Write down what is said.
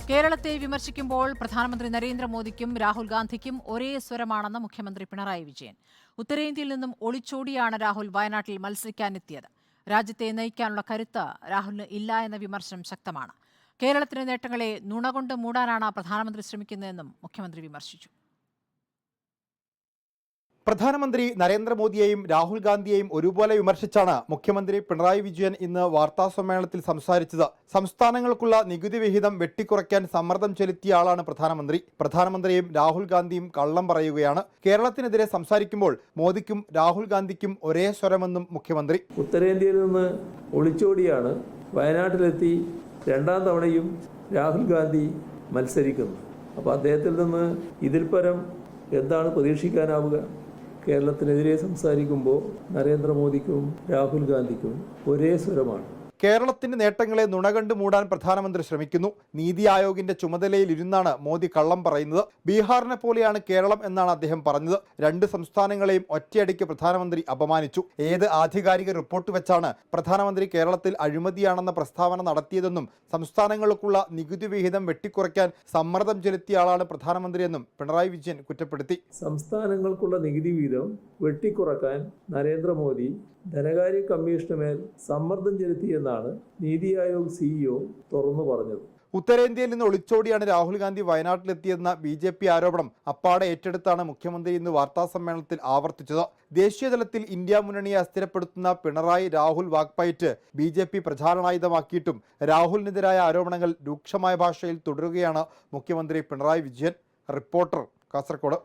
കേരളത്തെ വിമർശിക്കുമ്പോൾ പ്രധാനമന്ത്രി നരേന്ദ്രമോദിക്കും രാഹുൽ ഗാന്ധിക്കും ഒരേ സ്വരമാണെന്ന് മുഖ്യമന്ത്രി പിണറായി വിജയൻ. ഉത്തരേന്ത്യയിൽ നിന്നും ഒളിച്ചോടിയാണ് രാഹുൽ വയനാട്ടിൽ മത്സരിക്കാനെത്തിയത്. രാജ്യത്തെ നയിക്കാനുള്ള കരുത്ത് രാഹുലിന് ഇല്ല എന്ന വിമർശനം ശക്തമാണ്. കേരളത്തിന്റെ നേട്ടങ്ങളെ നുണകൊണ്ട് മൂടാനാണ് പ്രധാനമന്ത്രി ശ്രമിക്കുന്നതെന്നും മുഖ്യമന്ത്രി വിമർശിച്ചു. പ്രധാനമന്ത്രി നരേന്ദ്രമോദിയെയും രാഹുൽ ഗാന്ധിയെയും ഒരുപോലെ വിമർശിച്ചാണ് മുഖ്യമന്ത്രി പിണറായി വിജയൻ ഇന്ന് വാർത്താസമ്മേളനത്തിൽ സംസാരിച്ചത്. സംസ്ഥാനങ്ങൾക്കുള്ള നികുതി വിഹിതം വെട്ടിക്കുറയ്ക്കാൻ സമ്മർദ്ദം ചെലുത്തിയ ആളാണ് പ്രധാനമന്ത്രി. പ്രധാനമന്ത്രിയും രാഹുൽ ഗാന്ധിയും കള്ളം പറയുകയാണ്. കേരളത്തിനെതിരെ സംസാരിക്കുമ്പോൾ മോദിക്കും രാഹുൽ ഗാന്ധിക്കും ഒരേ സ്വരമെന്നും മുഖ്യമന്ത്രി. ഉത്തരേന്ത്യയിൽ നിന്ന് ഒളിച്ചോടിയാണ് വയനാട്ടിലെത്തി രണ്ടാം തവണയും രാഹുൽ ഗാന്ധി മത്സരിക്കുന്നത്. അപ്പോൾ അദ്ദേഹത്തിൽ നിന്ന് ഇതിൽ പരം എന്താണ് പ്രതീക്ഷിക്കാനാവുക? കേരളത്തിനെതിരെ സംസാരിക്കുമ്പോൾ നരേന്ദ്രമോദിക്കും രാഹുൽ ഗാന്ധിക്കും ഒരേ സ്വരമാണ്. കേരളത്തിന്റെ നേട്ടങ്ങളെ നുണകണ്ട് മൂടാൻ പ്രധാനമന്ത്രി ശ്രമിക്കുന്നു. നീതി ആയോഗിന്റെ ചുമതലയിൽ ഇരുന്നാണ് മോദി കള്ളം പറയുന്നത്. ബീഹാറിനെ പോലെയാണ് കേരളം എന്നാണ് അദ്ദേഹം പറഞ്ഞത്. രണ്ട് സംസ്ഥാനങ്ങളെയും ഒറ്റയടിക്ക് പ്രധാനമന്ത്രി അപമാനിച്ചു. ഏത് ആധികാരിക റിപ്പോർട്ട് വെച്ചാണ് പ്രധാനമന്ത്രി കേരളത്തിൽ അഴിമതിയാണെന്ന പ്രസ്താവന നടത്തിയതെന്നും സംസ്ഥാനങ്ങൾക്കുള്ള നികുതി വിഹിതം വെട്ടിക്കുറയ്ക്കാൻ സമ്മർദ്ദം ചെലുത്തിയ ആളാണ് പ്രധാനമന്ത്രിയെന്നും പിണറായി വിജയൻ കുറ്റപ്പെടുത്തി. സംസ്ഥാനങ്ങൾക്കുള്ള നികുതി വിഹിതം വെട്ടിക്കുറക്കാൻ നരേന്ദ്രമോദി ധനകാര്യ കമ്മീഷന് മേൽ സമ്മർദ്ദം ചെലുത്തിയെന്നാണ് നീതി ആയോഗ് സിഇഒ തുറന്നു പറഞ്ഞത്. ഉത്തരേന്ത്യയിൽ നിന്ന് ഒളിച്ചോടിയാണ് രാഹുൽ ഗാന്ധി വയനാട്ടിലെത്തിയെന്ന BJP ആരോപണം അപ്പാടെ ഏറ്റെടുത്താണ് മുഖ്യമന്ത്രി ഇന്ന് വാർത്താസമ്മേളനത്തിൽ ആവർത്തിച്ചത്. ദേശീയതലത്തിൽ ഇന്ത്യ മുന്നണിയെ അസ്ഥിരപ്പെടുത്തുന്ന പിണറായി രാഹുൽ വാക്പയറ്റ് BJP പ്രചാരണായുധമാക്കിയിട്ടും രാഹുലിനെതിരായ ആരോപണങ്ങൾ രൂക്ഷമായ ഭാഷയിൽ തുടരുകയാണ് മുഖ്യമന്ത്രി പിണറായി വിജയൻ. റിപ്പോർട്ടർ, കാസർഗോഡ്.